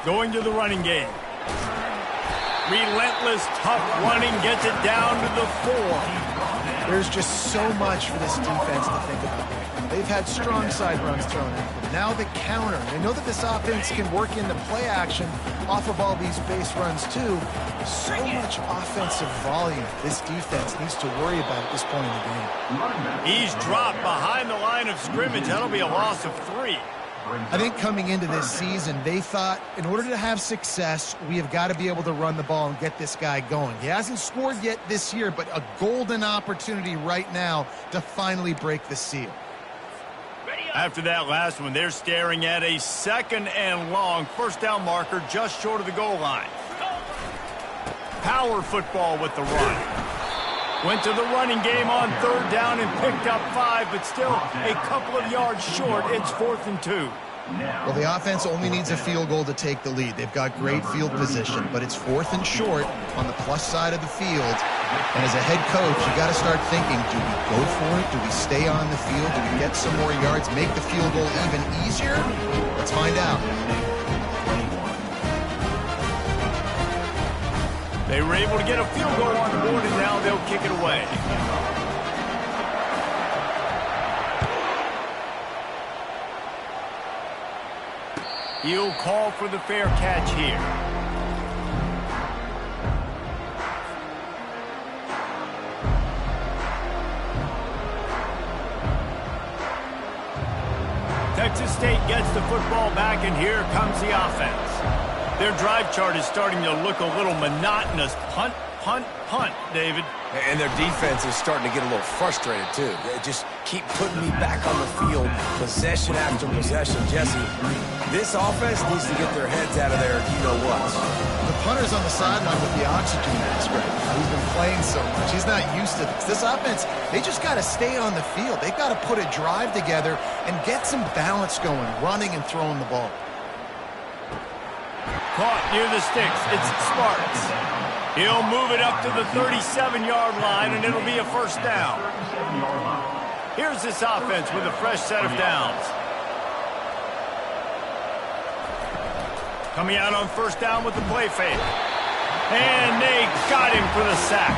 Going to the running game. Relentless, tough running, gets it down to the 4. There's just so much for this defense to think about. They've had strong side runs thrown at them. Now the counter. They know that this offense can work in the play action off of all these base runs too. So much offensive volume this defense needs to worry about at this point in the game. He's dropped behind the line of scrimmage. That'll be a loss of 3. I think coming into this season, they thought in order to have success, we have got to be able to run the ball and get this guy going. He hasn't scored yet this year, but a golden opportunity right now to finally break the seal. After that last one, they're staring at a 2nd and long first down marker just short of the goal line. Power football with the run. Went to the running game on 3rd down and picked up 5, but still a couple of yards short. It's 4th and 2. Well, the offense only needs a field goal to take the lead. They've got great field position, but it's 4th and short on the plus side of the field. And as a head coach, you got to start thinking, do we go for it? Do we stay on the field? Do we get some more yards, make the field goal even easier? Let's find out. They were able to get a field goal on the board, and now they'll kick it away. He'll call for the fair catch here. Texas State gets the football back, and here comes the offense. Their drive chart is starting to look a little monotonous. Punt, punt, punt, David. And their defense is starting to get a little frustrated, too. They just keep putting me back on the field, possession after possession. Jesse, this offense needs to get their heads out of their you-know-whats. The punter's on the sideline with the oxygen mask right now. He's been playing so much. He's not used to this. This offense, they just got to stay on the field. They've got to put a drive together and get some balance going, running and throwing the ball. Caught near the sticks. It's Sparks. He'll move it up to the 37-yard line, and it'll be a first down. Here's this offense with a fresh set of downs. Coming out on first down with the play fake. And they got him for the sack.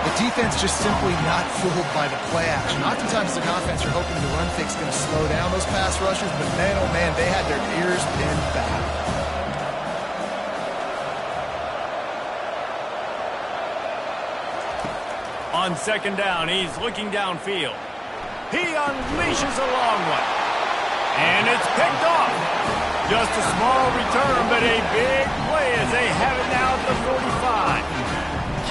The defense just simply not fooled by the play action. Oftentimes, the offense, you're hoping the run fake's going to slow down those pass rushers, but man, oh man, they had their ears pinned back. On second down, he's looking downfield. He unleashes a long one. And it's picked off. Just a small return, but a big play as they have it now at the 45.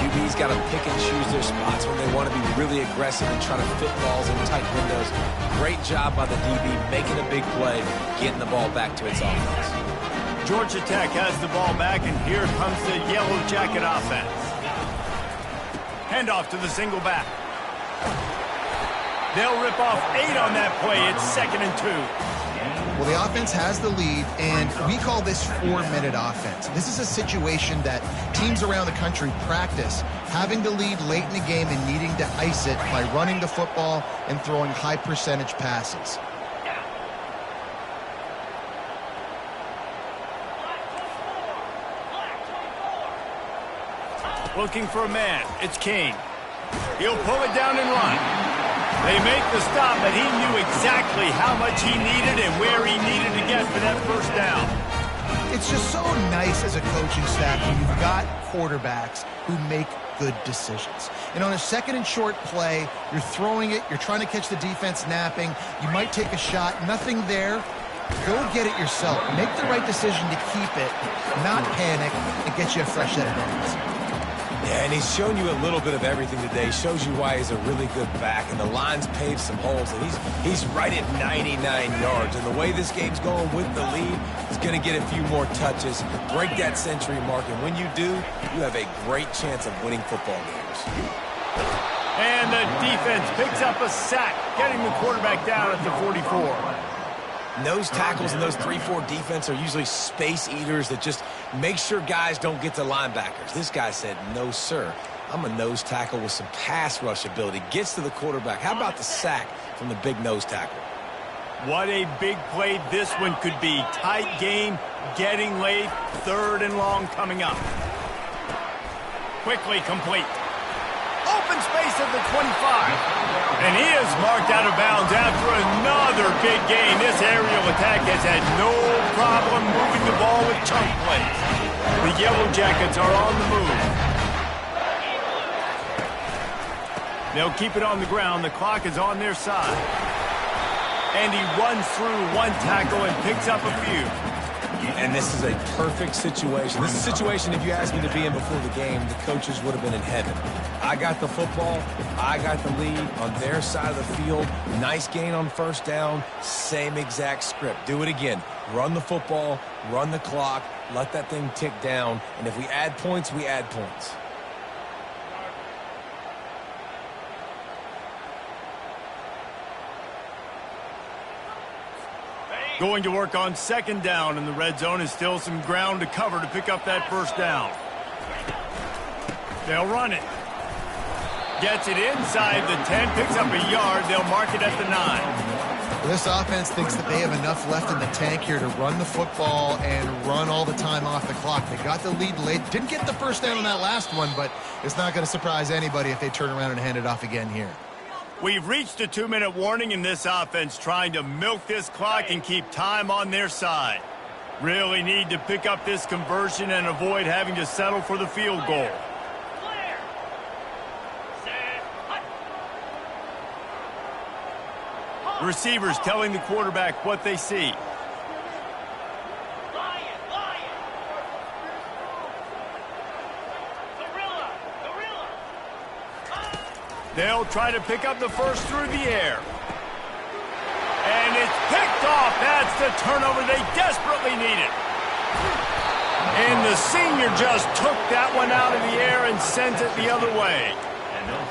QB's got to pick and choose their spots when they want to be really aggressive and try to fit balls in tight windows. Great job by the DB making a big play, getting the ball back to its offense. Georgia Tech has the ball back, and here comes the Yellow Jacket offense. Handoff to the single back. They'll rip off 8 on that play. It's 2nd and 2. Well, the offense has the lead, and we call this 4-minute offense. This is a situation that teams around the country practice, having the lead late in the game and needing to ice it by running the football and throwing high-percentage passes. Looking for a man. It's King. He'll pull it down and run. They make the stop, but he knew exactly how much he needed and where he needed to get for that first down. It's just so nice as a coaching staff when you've got quarterbacks who make good decisions. And on a 2nd and short play, you're throwing it, you're trying to catch the defense napping, you might take a shot, nothing there. Go get it yourself. Make the right decision to keep it, not panic, and get you a fresh set of downs. Yeah, and he's shown you a little bit of everything today. Shows you why he's a really good back, and the line's paved some holes, and he's right at 99 yards. And the way this game's going with the lead, he's going to get a few more touches, break that century mark, and when you do, you have a great chance of winning football games. And the defense picks up a sack, getting the quarterback down at the 44. Nose tackles in those 3-4 defense are usually space eaters that just make sure guys don't get to linebackers. This guy said, no, sir. I'm a nose tackle with some pass rush ability. Gets to the quarterback. How about the sack from the big nose tackle? What a big play this one could be. Tight game, getting late, 3rd and long coming up. Quickly complete. Open space at the 25. And he is marked out of bounds after another big gain. This aerial attack has had no problem moving the ball with chunk plays. The Yellow Jackets are on the move. They'll keep it on the ground. The clock is on their side. And he runs through one tackle and picks up a few. And this is a perfect situation. This is a situation, if you asked me to be in before the game, the coaches would have been in heaven. I got the football. I got the lead on their side of the field. Nice gain on first down. Same exact script. Do it again. Run the football, run the clock, let that thing tick down. And if we add points, we add points. Going to work on 2nd down, and the red zone is still some ground to cover to pick up that first down. They'll run it. Gets it inside the 10, picks up a yard. They'll mark it at the 9. This offense thinks that they have enough left in the tank here to run the football and run all the time off the clock. They got the lead late. Didn't get the first down on that last one, but it's not going to surprise anybody if they turn around and hand it off again here. We've reached a 2-minute warning in this offense, trying to milk this clock and keep time on their side. Really need to pick up this conversion and avoid having to settle for the field goal. Receivers telling the quarterback what they see. They'll try to pick up the first through the air. And it's picked off. That's the turnover they desperately needed. And the senior just took that one out of the air and sends it the other way.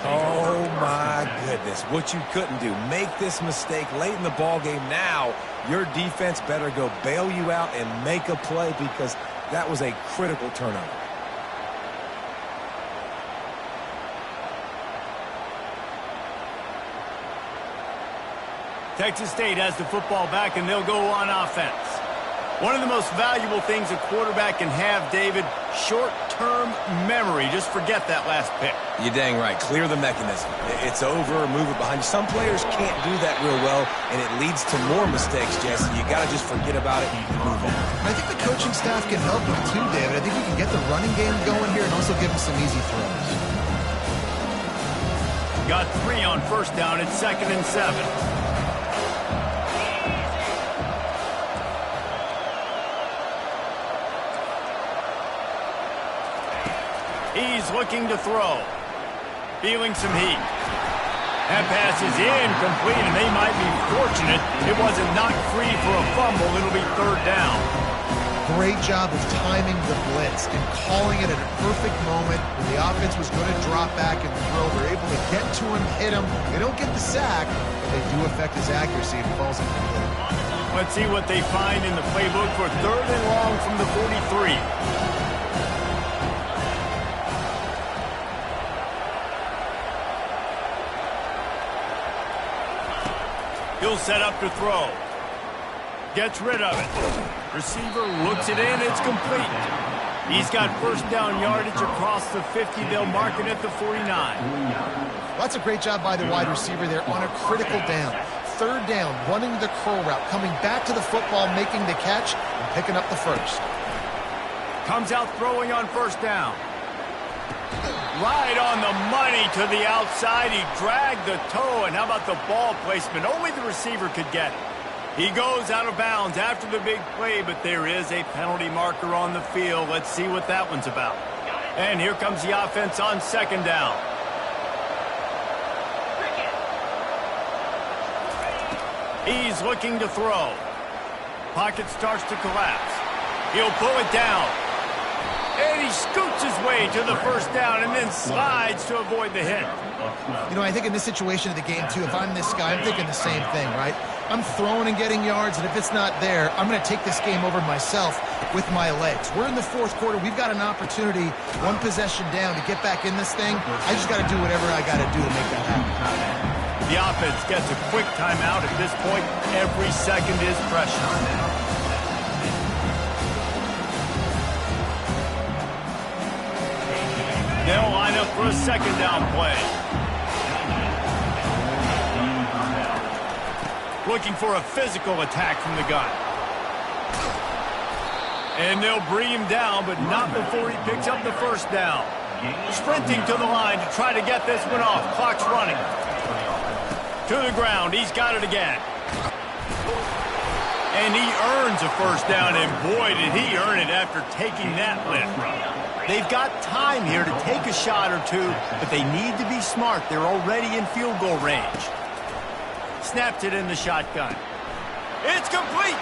Oh, my goodness. What you couldn't do. Make this mistake late in the ballgame. Now, your defense better go bail you out and make a play because that was a critical turnover. Texas State has the football back, and they'll go on offense. One of the most valuable things a quarterback can have, David, short-term memory. Just forget that last pick. You're dang right. Clear the mechanism. It's over, move it behind you. Some players can't do that real well, and it leads to more mistakes, Jesse. You got to just forget about it and move on. I think the coaching staff can help him too, David. I think we can get the running game going here and also give him some easy throws. Got 3 on first down. It's 2nd and 7. He's looking to throw. Feeling some heat. That pass is incomplete, and they might be fortunate it wasn't knocked free for a fumble. It'll be 3rd down. Great job of timing the blitz and calling it at a perfect moment when the offense was going to drop back and throw. They're able to get to him, hit him. They don't get the sack, but they do affect his accuracy if he falls incomplete. Let's see what they find in the playbook for 3rd and long from the 43. He'll set up to throw. Gets rid of it. Receiver looks it in. It's complete. He's got first down yardage across the 50. They'll mark it at the 49. That's a great job by the wide receiver there on a critical down. 3rd down, running the curl route, coming back to the football, making the catch, and picking up the first. Comes out throwing on first down. Right on the money to the outside. He dragged the toe, and how about the ball placement? Only the receiver could get it. He goes out of bounds after the big play, but there is a penalty marker on the field. Let's see what that one's about. And here comes the offense on 2nd down. He's looking to throw. Pocket starts to collapse. He'll pull it down. And he scoots his way to the first down and then slides to avoid the hit. You know, I think in this situation of the game, too, if I'm this guy, I'm thinking the same thing, right? I'm throwing and getting yards, and if it's not there, I'm going to take this game over myself with my legs. We're in the 4th quarter. We've got an opportunity, 1 possession down, to get back in this thing. I just got to do whatever I got to do to make that happen. The offense gets a quick timeout. At this point, every second is precious. They'll line up for a 2nd down play. Looking for a physical attack from the gun. And they'll bring him down, but not before he picks up the first down. Sprinting to the line to try to get this one off. Clock's running. To the ground. He's got it again. And he earns a first down, and boy, did he earn it after taking that lift. They've got time here to take a shot or two, but they need to be smart. They're already in field goal range. Snapped it in the shotgun. It's complete.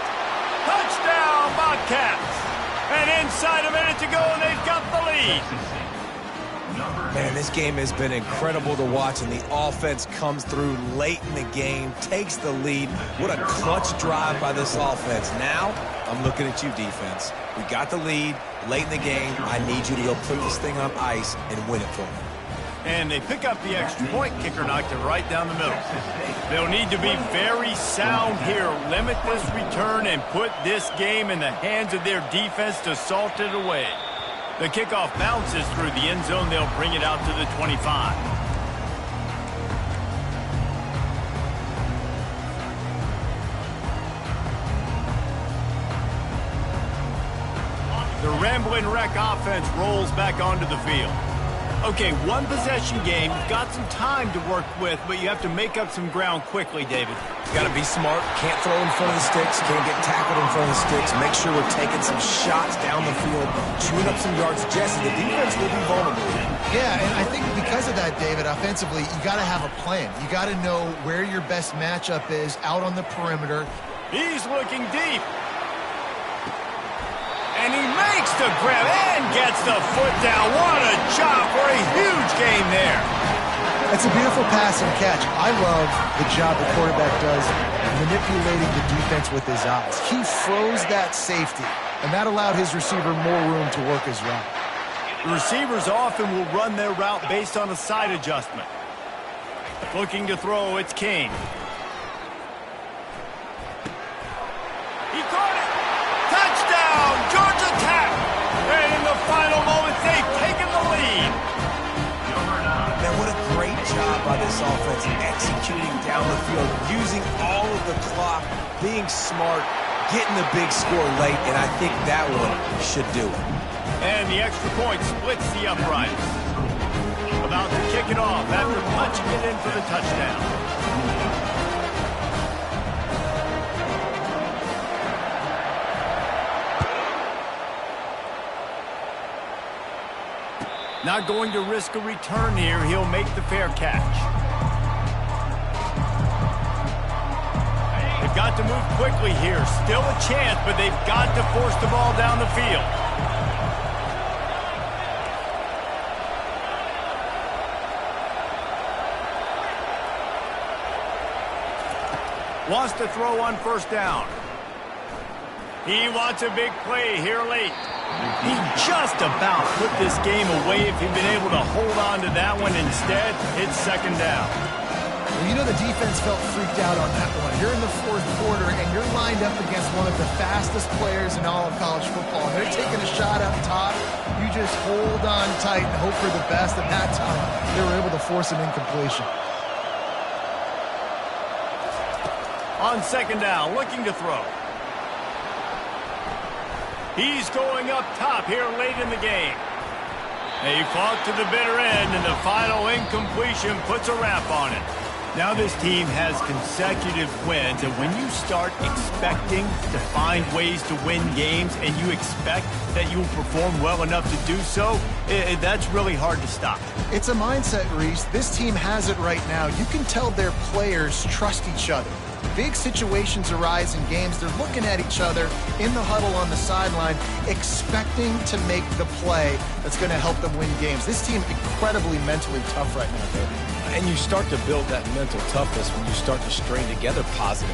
Touchdown, Bobcats. And inside a minute to go, and they've got the lead. Man, this game has been incredible to watch, and the offense comes through late in the game, takes the lead. What a clutch drive by this offense. Now, I'm looking at you, defense. We got the lead late in the game. I need you to go put this thing on ice and win it for me. And they pick up the extra point. Kicker knocked it right down the middle. They'll need to be very sound here. Limit this return and put this game in the hands of their defense to salt it away. The kickoff bounces through the end zone. They'll bring it out to the 25. The Ramblin' Wreck offense rolls back onto the field. Okay, 1 possession game. You've got some time to work with, but you have to make up some ground quickly, David. Got to be smart. Can't throw in front of the sticks. Can't get tackled in front of the sticks. Make sure we're taking some shots down the field, chewing up some yards. Jesse, the defense will be vulnerable. Yeah, and I think because of that, David, offensively, you got to have a plan. You got to know where your best matchup is out on the perimeter. He's looking deep. And he makes the grab and gets the foot down. What a job for a huge gain there. It's a beautiful pass and catch. I love the job the quarterback does manipulating the defense with his eyes. He froze that safety, and that allowed his receiver more room to work his route. The receivers often will run their route based on a side adjustment. Looking to throw, it's King. He caught it. job by this offense executing down the field, using all of the clock, being smart, getting the big score late, and I think that one should do it. And the extra point splits the uprights. About to kick it off after punching it in for the touchdown. Not going to risk a return here. He'll make the fair catch. They've got to move quickly here. Still a chance, but they've got to force the ball down the field. Wants to throw on first down. He wants a big play here late. He just about put this game away if he'd been able to hold on to that one. Instead, it's second down. Well, you know the defense felt freaked out on that one. You're in the fourth quarter, and you're lined up against one of the fastest players in all of college football. And they're taking a shot up top. You just hold on tight and hope for the best. And that time, they were able to force an incompletion. On second down, looking to throw. He's going up top here late in the game. He fought to the bitter end, and the final incompletion puts a wrap on it. Now this team has consecutive wins, and when you start expecting to find ways to win games and you expect that you'll perform well enough to do so, that's really hard to stop. It's a mindset, Reese. This team has it right now. You can tell their players trust each other. Big situations arise in games. They're looking at each other in the huddle on the sideline, expecting to make the play that's going to help them win games. This team incredibly mentally tough right now, David. And you start to build that mental toughness when you start to string together positive